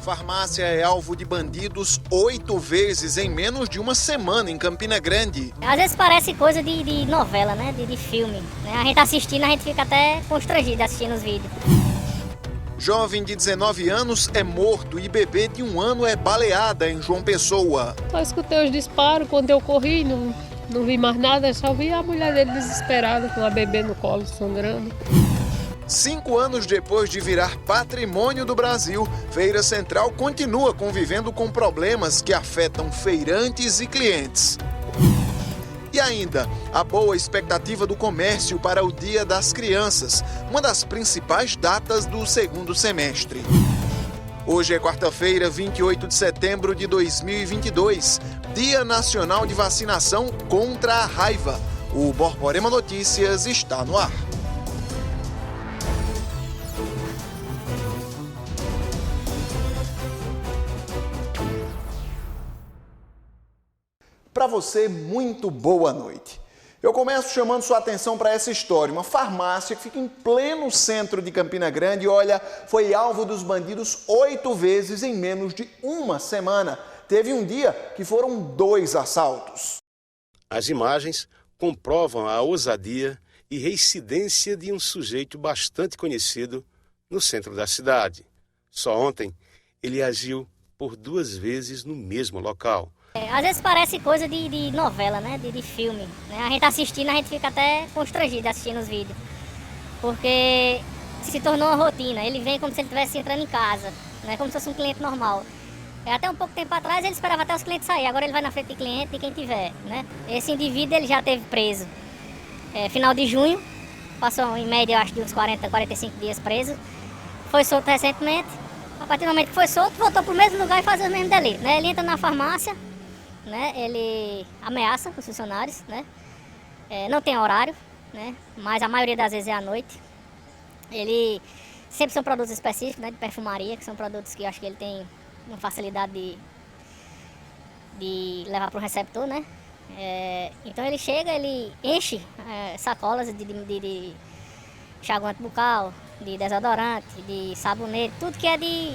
Farmácia é alvo de bandidos 8 vezes em menos de uma semana em Campina Grande. Às vezes parece coisa de novela, né? De filme. Né? A gente assistindo, a gente fica até constrangido assistindo os vídeos. Jovem de 19 anos é morto e bebê de 1 ano é baleada em João Pessoa. Eu escutei os disparos, quando eu corri, não vi mais nada, só vi a mulher dele desesperada com a bebê no colo, sangrando. 5 anos depois de virar patrimônio do Brasil, Feira Central continua convivendo com problemas que afetam feirantes e clientes. E ainda, a boa expectativa do comércio para o Dia das Crianças, uma das principais datas do segundo semestre. Hoje é quarta-feira, 28 de setembro de 2022, Dia Nacional de Vacinação contra a Raiva. O Borborema Notícias está no ar. Para você, muito boa noite. Eu começo chamando sua atenção para essa história. Uma farmácia que fica em pleno centro de Campina Grande, olha, foi alvo dos bandidos 8 vezes em menos de uma semana. Teve um dia que foram 2 assaltos. As imagens comprovam a ousadia e reincidência de um sujeito bastante conhecido no centro da cidade. Só ontem, ele agiu por 2 vezes no mesmo local. Às vezes parece coisa de novela, né? De filme. Né? A gente assistindo, a gente fica até constrangido assistindo os vídeos. Porque se tornou uma rotina. Ele vem como se ele estivesse entrando em casa, né? Como se fosse um cliente normal. Até um pouco tempo atrás ele esperava até os clientes saírem. Agora ele vai na frente de cliente de quem tiver, né? Esse indivíduo ele já esteve preso final de junho. Passou em média, eu acho, de uns 40, 45 dias preso. Foi solto recentemente. A partir do momento que foi solto, voltou para o mesmo lugar e faz o mesmo delito, né? Ele entra na farmácia, né? Ele ameaça os funcionários, né? Não tem horário, né? Mas a maioria das vezes é à noite. Ele sempre são produtos específicos, né? De perfumaria, que são produtos que eu acho que ele tem uma facilidade de levar para o receptor, né? Então ele chega, ele enche sacolas de enxaguante bucal, de desodorante, de sabonete, tudo que é de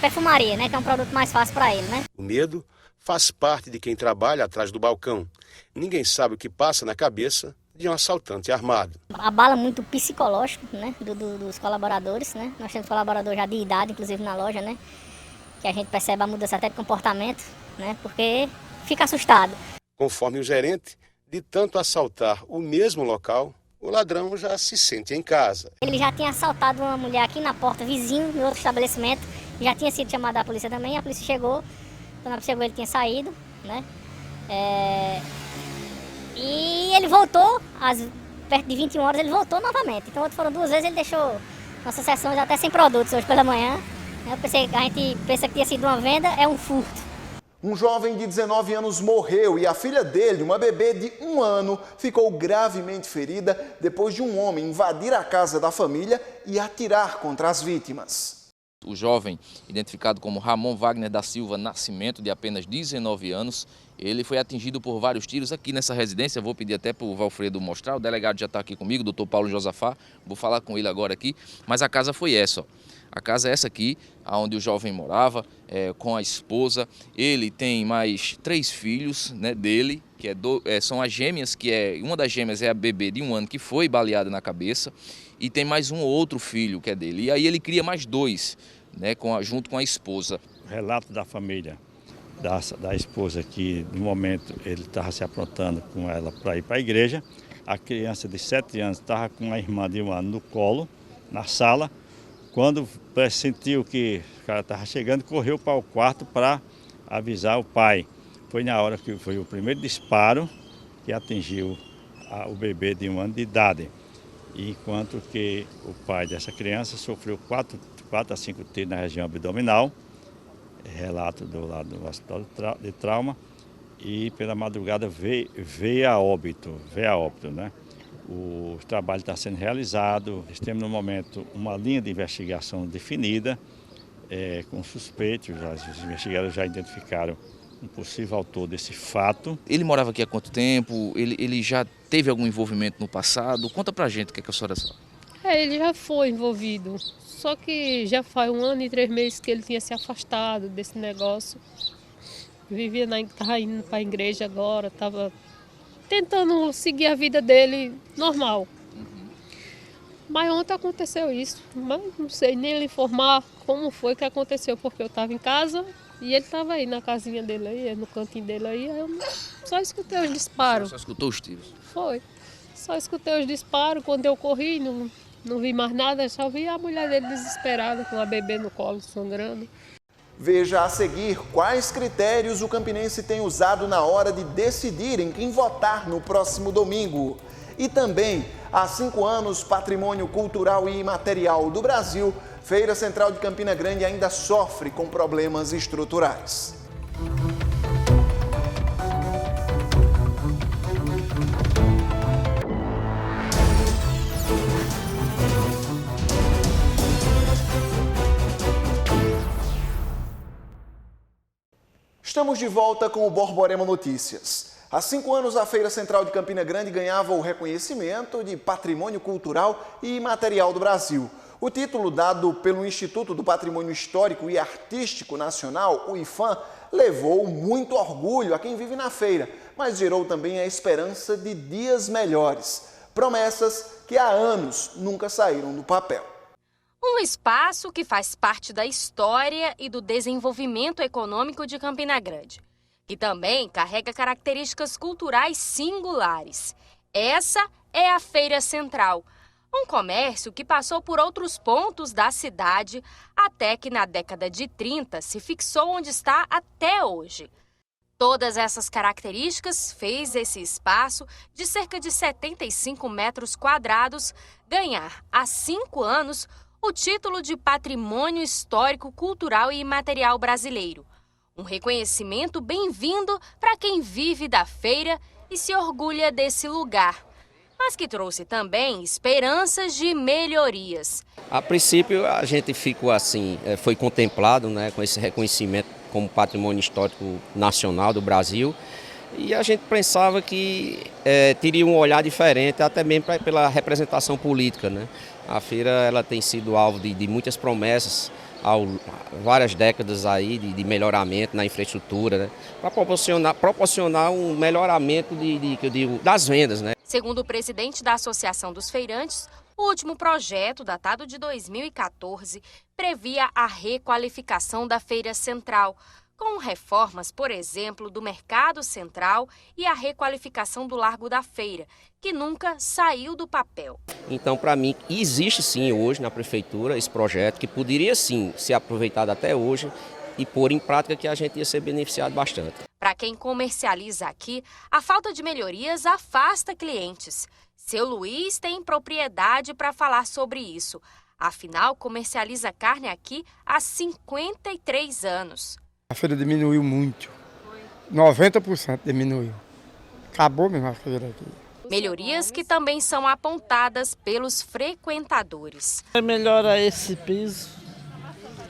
perfumaria, né? Que é um produto mais fácil para ele, né? O medo faz parte de quem trabalha atrás do balcão. Ninguém sabe o que passa na cabeça de um assaltante armado. Abala muito o psicológico, né, dos colaboradores, né? Nós temos colaboradores já de idade, inclusive na loja, né? Que a gente percebe a mudança até de comportamento, né? Porque fica assustado. Conforme o gerente, de tanto assaltar o mesmo local, o ladrão já se sente em casa. Ele já tinha assaltado uma mulher aqui na porta, vizinho, em outro estabelecimento. Já tinha sido chamado a polícia também, a polícia chegou. Quando a polícia chegou, ele tinha saído, né? E ele voltou, perto de 21 horas, ele voltou novamente. Então, foram 2 vezes, ele deixou nossas sessões até sem produtos hoje pela manhã. A gente pensa que tinha sido uma venda, é um furto. Um jovem de 19 anos morreu e a filha dele, uma bebê de 1 ano, ficou gravemente ferida depois de um homem invadir a casa da família e atirar contra as vítimas. O jovem, identificado como Ramon Wagner da Silva Nascimento, de apenas 19 anos, ele foi atingido por vários tiros aqui nessa residência. Vou pedir até para o Valfredo mostrar, o delegado já está aqui comigo, o doutor Paulo Josafá, vou falar com ele agora aqui, mas a casa foi essa, ó. A casa é essa aqui, onde o jovem morava, com a esposa. Ele tem mais 3 filhos, né, dele, que são as gêmeas, uma das gêmeas é a bebê de 1 ano que foi baleada na cabeça, e tem mais um outro filho que é dele. E aí ele cria mais 2, né, junto com a esposa. O relato da família, da esposa, que no momento ele estava se aprontando com ela para ir para a igreja. A criança de 7 anos estava com a irmã de 1 ano no colo, na sala. Quando sentiu que o cara estava chegando, correu para o quarto para avisar o pai. Foi na hora que foi o primeiro disparo que atingiu o bebê de 1 ano de idade. Enquanto que o pai dessa criança sofreu 4 a 5 tiros na região abdominal, relato do lado do hospital de trauma, e pela madrugada veio a óbito, né? O trabalho está sendo realizado, temos no momento uma linha de investigação definida, com suspeitos, os investigadores já identificaram um possível autor desse fato. Ele morava aqui há quanto tempo? Ele já teve algum envolvimento no passado? Conta pra gente o que a senhora sabe. Ele já foi envolvido, só que já faz 1 ano e 3 meses que ele tinha se afastado desse negócio. Estava indo para a igreja agora, estava tentando seguir a vida dele normal. Mas ontem aconteceu isso, mas não sei nem lhe informar como foi que aconteceu, porque eu estava em casa e ele estava aí na casinha dele, aí, no cantinho dele aí, eu só escutei os disparos. Só escutou os tiros? Foi, só escutei os disparos, quando eu corri, não vi mais nada, só vi a mulher dele desesperada com a bebê no colo, sangrando. Veja a seguir quais critérios o campinense tem usado na hora de decidir em quem votar no próximo domingo. E também, há 5 anos, Patrimônio Cultural e Imaterial do Brasil, Feira Central de Campina Grande ainda sofre com problemas estruturais. Estamos de volta com o Borborema Notícias. Há 5 anos, a Feira Central de Campina Grande ganhava o reconhecimento de Patrimônio Cultural e Imaterial do Brasil. O título dado pelo Instituto do Patrimônio Histórico e Artístico Nacional, o IPHAN, levou muito orgulho a quem vive na feira, mas gerou também a esperança de dias melhores. Promessas que há anos nunca saíram do papel. Um espaço que faz parte da história e do desenvolvimento econômico de Campina Grande, que também carrega características culturais singulares. Essa é a Feira Central, um comércio que passou por outros pontos da cidade até que na década de 30 se fixou onde está até hoje. Todas essas características fez esse espaço de cerca de 75 metros quadrados ganhar, há 5 anos, o título de Patrimônio Histórico, Cultural e Imaterial Brasileiro. Um reconhecimento bem-vindo para quem vive da feira e se orgulha desse lugar, mas que trouxe também esperanças de melhorias. A princípio, a gente ficou assim, foi contemplado, né, com esse reconhecimento como Patrimônio Histórico Nacional do Brasil, e a gente pensava que teria um olhar diferente, até mesmo pela representação política, né? A feira ela tem sido alvo de muitas promessas há várias décadas aí de melhoramento na infraestrutura, né? Para proporcionar um melhoramento das vendas, né? Segundo o presidente da Associação dos Feirantes, o último projeto, datado de 2014, previa a requalificação da Feira Central, com reformas, por exemplo, do Mercado Central e a requalificação do Largo da Feira, que nunca saiu do papel. Então, para mim, existe sim hoje na Prefeitura esse projeto que poderia sim ser aproveitado até hoje e pôr em prática, que a gente ia ser beneficiado bastante. Para quem comercializa aqui, a falta de melhorias afasta clientes. Seu Luiz tem propriedade para falar sobre isso. Afinal, comercializa carne aqui há 53 anos. A feira diminuiu muito, 90% diminuiu. Acabou mesmo a feira aqui. Melhorias que também são apontadas pelos frequentadores. Melhora esse piso,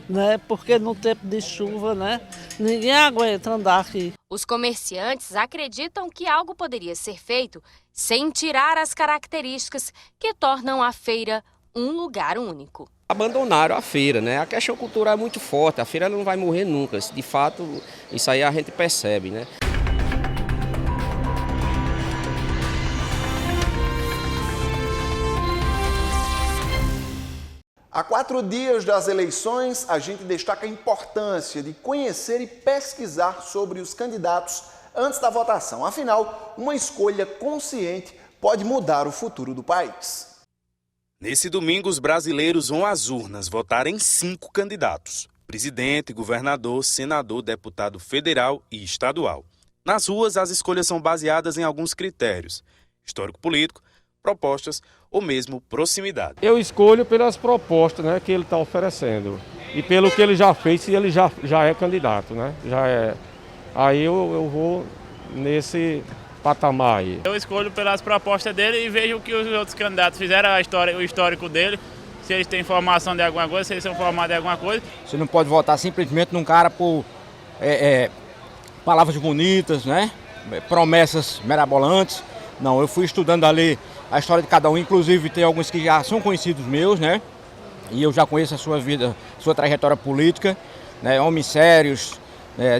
né? Porque no tempo de chuva, né? Ninguém aguenta andar aqui. Os comerciantes acreditam que algo poderia ser feito sem tirar as características que tornam a feira um lugar único. Abandonaram a feira, né? A questão cultural é muito forte, a feira não vai morrer nunca. De fato, isso aí a gente percebe, né? Há 4 dias das eleições, a gente destaca a importância de conhecer e pesquisar sobre os candidatos antes da votação. Afinal, uma escolha consciente pode mudar o futuro do país. Nesse domingo, os brasileiros vão às urnas votar em 5 candidatos: presidente, governador, senador, deputado federal e estadual. Nas ruas, as escolhas são baseadas em alguns critérios: histórico-político, propostas ou mesmo proximidade. Eu escolho pelas propostas, né, que ele está oferecendo e pelo que ele já fez, se ele já é candidato, né? Já é. Aí eu vou nesse patamar aí. Eu escolho pelas propostas dele e vejo o que os outros candidatos fizeram, o histórico dele, se eles têm informação de alguma coisa, se eles são formados de alguma coisa. Você não pode votar simplesmente num cara por palavras bonitas, né? Promessas mirabolantes. Não, eu fui estudando ali a história de cada um, inclusive tem alguns que já são conhecidos meus, né? E eu já conheço a sua vida, sua trajetória política, né? Homens sérios,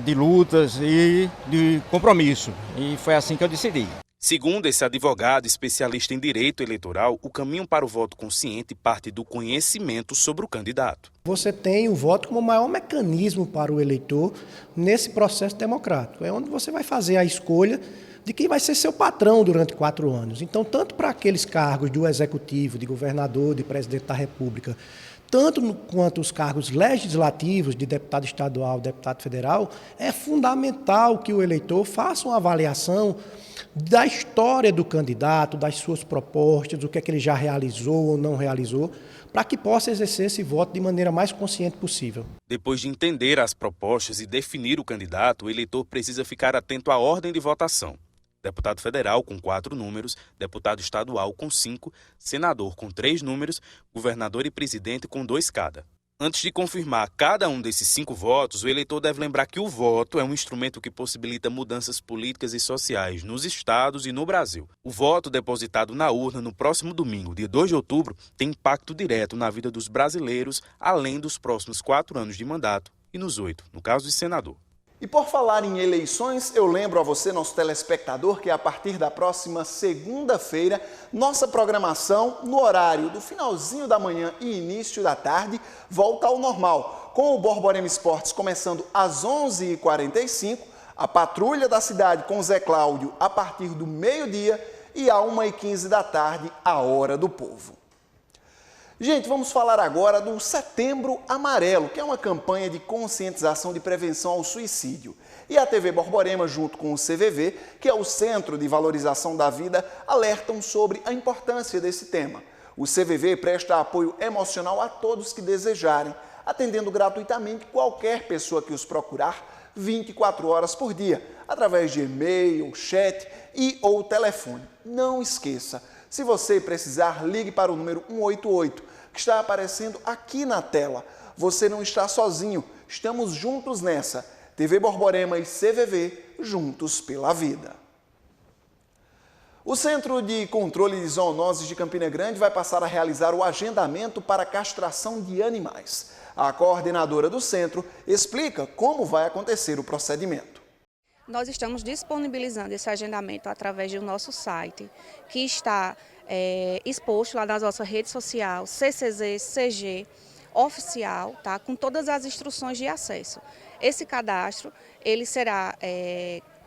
de lutas e de compromisso. E foi assim que eu decidi. Segundo esse advogado especialista em direito eleitoral, o caminho para o voto consciente parte do conhecimento sobre o candidato. Você tem o voto como o maior mecanismo para o eleitor nesse processo democrático. É onde você vai fazer a escolha de quem vai ser seu patrão durante 4 anos. Então, tanto para aqueles cargos do executivo, de governador, de presidente da República, tanto quanto os cargos legislativos de deputado estadual, deputado federal, é fundamental que o eleitor faça uma avaliação da história do candidato, das suas propostas, do que é que ele já realizou ou não realizou, para que possa exercer esse voto de maneira mais consciente possível. Depois de entender as propostas e definir o candidato, o eleitor precisa ficar atento à ordem de votação. Deputado federal com 4 números, deputado estadual com 5, senador com 3 números, governador e presidente com 2 cada. Antes de confirmar cada um desses 5 votos, o eleitor deve lembrar que o voto é um instrumento que possibilita mudanças políticas e sociais nos estados e no Brasil. O voto depositado na urna no próximo domingo, dia 2 de outubro, tem impacto direto na vida dos brasileiros, além dos próximos 4 anos de mandato e nos 8, no caso de senador. E por falar em eleições, eu lembro a você, nosso telespectador, que a partir da próxima segunda-feira, nossa programação, no horário do finalzinho da manhã e início da tarde, volta ao normal, com o Borborema Esportes começando às 11h45, a Patrulha da Cidade com Zé Cláudio a partir do meio-dia e à 1h15 da tarde, a Hora do Povo. Gente, vamos falar agora do Setembro Amarelo, que é uma campanha de conscientização de prevenção ao suicídio. E a TV Borborema, junto com o CVV, que é o Centro de Valorização da Vida, alertam sobre a importância desse tema. O CVV presta apoio emocional a todos que desejarem, atendendo gratuitamente qualquer pessoa que os procurar 24 horas por dia, através de e-mail, chat e ou telefone. Não esqueça, se você precisar, ligue para o número 188, que está aparecendo aqui na tela. Você não está sozinho, estamos juntos nessa. TV Borborema e CVV, juntos pela vida. O Centro de Controle de Zoonoses de Campina Grande vai passar a realizar o agendamento para castração de animais. A coordenadora do centro explica como vai acontecer o procedimento. Nós estamos disponibilizando esse agendamento através do nosso site, que está exposto lá na nossa rede social, CCZ, CG, oficial, tá? Com todas as instruções de acesso. Esse cadastro, ele será,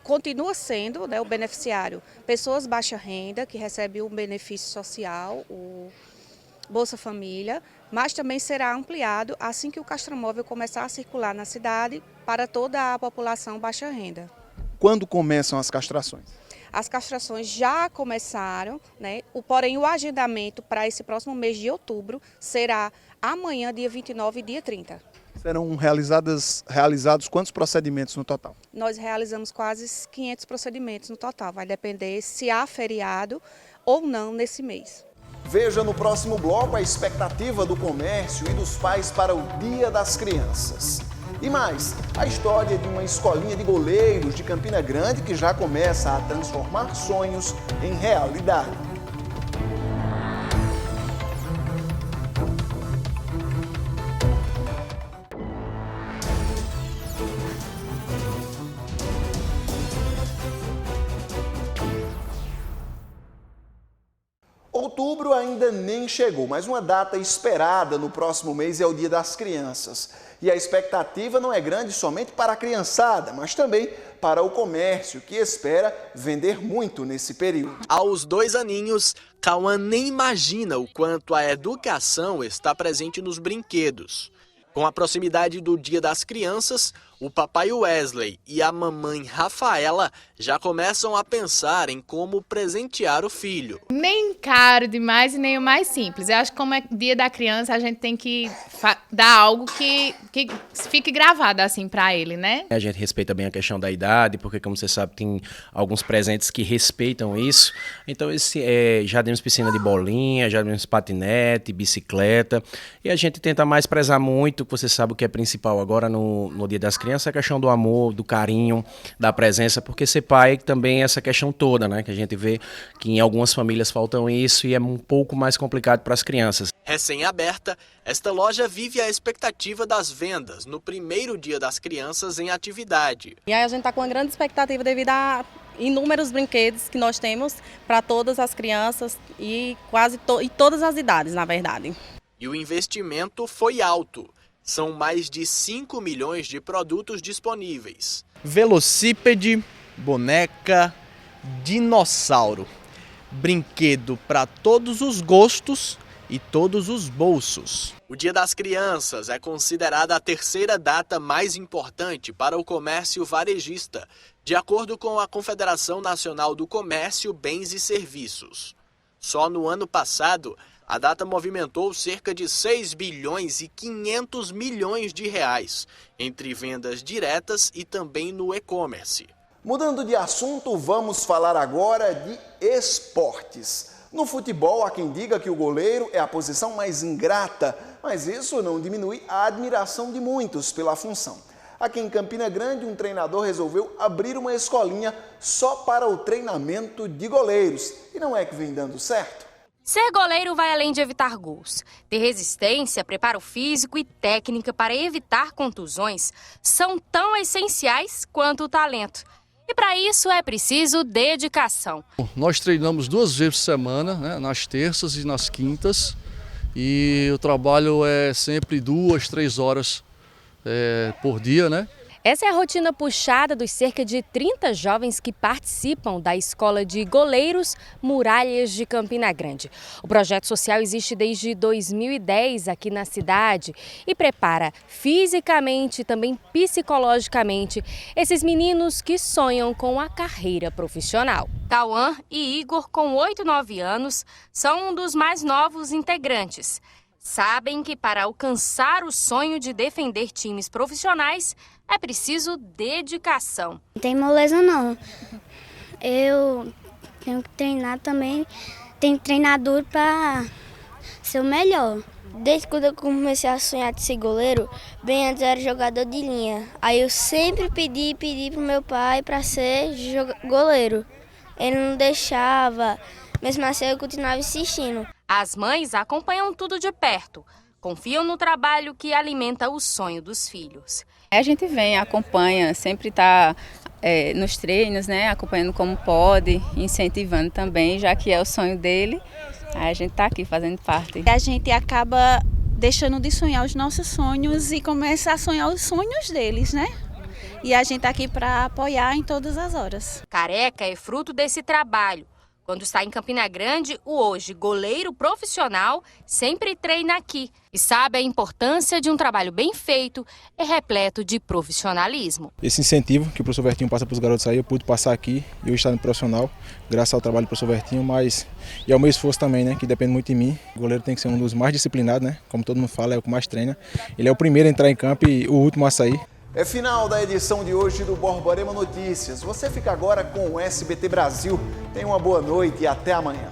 continua sendo, né, o beneficiário, pessoas baixa renda, que recebem o benefício social, o Bolsa Família, mas também será ampliado assim que o castramóvel começar a circular na cidade para toda a população baixa renda. Quando começam as castrações? As castrações já começaram, né? Porém o agendamento para esse próximo mês de outubro será amanhã, dia 29 e dia 30. Serão realizados quantos procedimentos no total? Nós realizamos quase 500 procedimentos no total, vai depender se há feriado ou não nesse mês. Veja no próximo bloco a expectativa do comércio e dos pais para o Dia das Crianças. E mais, a história de uma escolinha de goleiros de Campina Grande que já começa a transformar sonhos em realidade. Outubro ainda nem chegou, mas uma data esperada no próximo mês é o Dia das Crianças. E a expectativa não é grande somente para a criançada, mas também para o comércio, que espera vender muito nesse período. Aos 2 aninhos, Cauã nem imagina o quanto a educação está presente nos brinquedos. Com a proximidade do Dia das Crianças, o papai Wesley e a mamãe Rafaela já começam a pensar em como presentear o filho. Nem caro demais e nem o mais simples. Eu acho que como é Dia da Criança, a gente tem que dar algo que fique gravado assim para ele, né? A gente respeita bem a questão da idade, porque como você sabe, tem alguns presentes que respeitam isso. Então já demos piscina de bolinha, já demos patinete, bicicleta. E a gente tenta mais prezar muito, que você sabe o que é principal agora no Dia das Crianças, criança é a questão do amor, do carinho, da presença, porque ser pai também é essa questão toda, né? Que a gente vê que em algumas famílias faltam isso e é um pouco mais complicado para as crianças. Recém-aberta, esta loja vive a expectativa das vendas no primeiro dia das crianças em atividade. E aí a gente está com uma grande expectativa devido a inúmeros brinquedos que nós temos para todas as crianças e e todas as idades, na verdade. E o investimento foi alto. São mais de 5 milhões de produtos disponíveis. Velocípede, boneca, dinossauro. Brinquedo para todos os gostos e todos os bolsos. O Dia das Crianças é considerada a terceira data mais importante para o comércio varejista, de acordo com a Confederação Nacional do Comércio, Bens e Serviços. Só no ano passado, a data movimentou cerca de 6 bilhões e 500 milhões de reais, entre vendas diretas e também no e-commerce. Mudando de assunto, vamos falar agora de esportes. No futebol, há quem diga que o goleiro é a posição mais ingrata, mas isso não diminui a admiração de muitos pela função. Aqui em Campina Grande, um treinador resolveu abrir uma escolinha só para o treinamento de goleiros. E não é que vem dando certo? Ser goleiro vai além de evitar gols. Ter resistência, preparo físico e técnica para evitar contusões são tão essenciais quanto o talento. E para isso é preciso dedicação. Nós treinamos 2 vezes por semana, né, nas terças e nas quintas. E o trabalho é sempre 2, 3 horas por dia, né? Essa é a rotina puxada dos cerca de 30 jovens que participam da Escola de Goleiros Muralhas de Campina Grande. O projeto social existe desde 2010 aqui na cidade e prepara fisicamente e também psicologicamente esses meninos que sonham com a carreira profissional. Cauã e Igor, com 8 e 9 anos, são um dos mais novos integrantes. Sabem que para alcançar o sonho de defender times profissionais é preciso dedicação. Não tem moleza não. Eu tenho que treinar também, tenho treinador para ser o melhor. Desde quando eu comecei a sonhar de ser goleiro, bem antes eu era jogador de linha. Aí eu sempre pedi pro meu pai para ser goleiro. Ele não deixava, mesmo assim eu continuava insistindo. As mães acompanham tudo de perto, confiam no trabalho que alimenta o sonho dos filhos. A gente vem, acompanha, sempre está nos treinos, né, acompanhando como pode, incentivando também, já que é o sonho dele, a gente está aqui fazendo parte. A gente acaba deixando de sonhar os nossos sonhos e começa a sonhar os sonhos deles, né? E a gente está aqui para apoiar em todas as horas. Careca é fruto desse trabalho. Quando está em Campina Grande, o hoje goleiro profissional sempre treina aqui e sabe a importância de um trabalho bem feito e repleto de profissionalismo. Esse incentivo que o professor Vertinho passa para os garotos aí, eu pude passar aqui e eu estar no profissional, graças ao trabalho do professor Vertinho, e ao meu esforço também, né, que depende muito de mim. O goleiro tem que ser um dos mais disciplinados, né, como todo mundo fala, é o que mais treina. Ele é o primeiro a entrar em campo e o último a sair. É final da edição de hoje do Borborema Notícias. Você fica agora com o SBT Brasil. Tenha uma boa noite e até amanhã.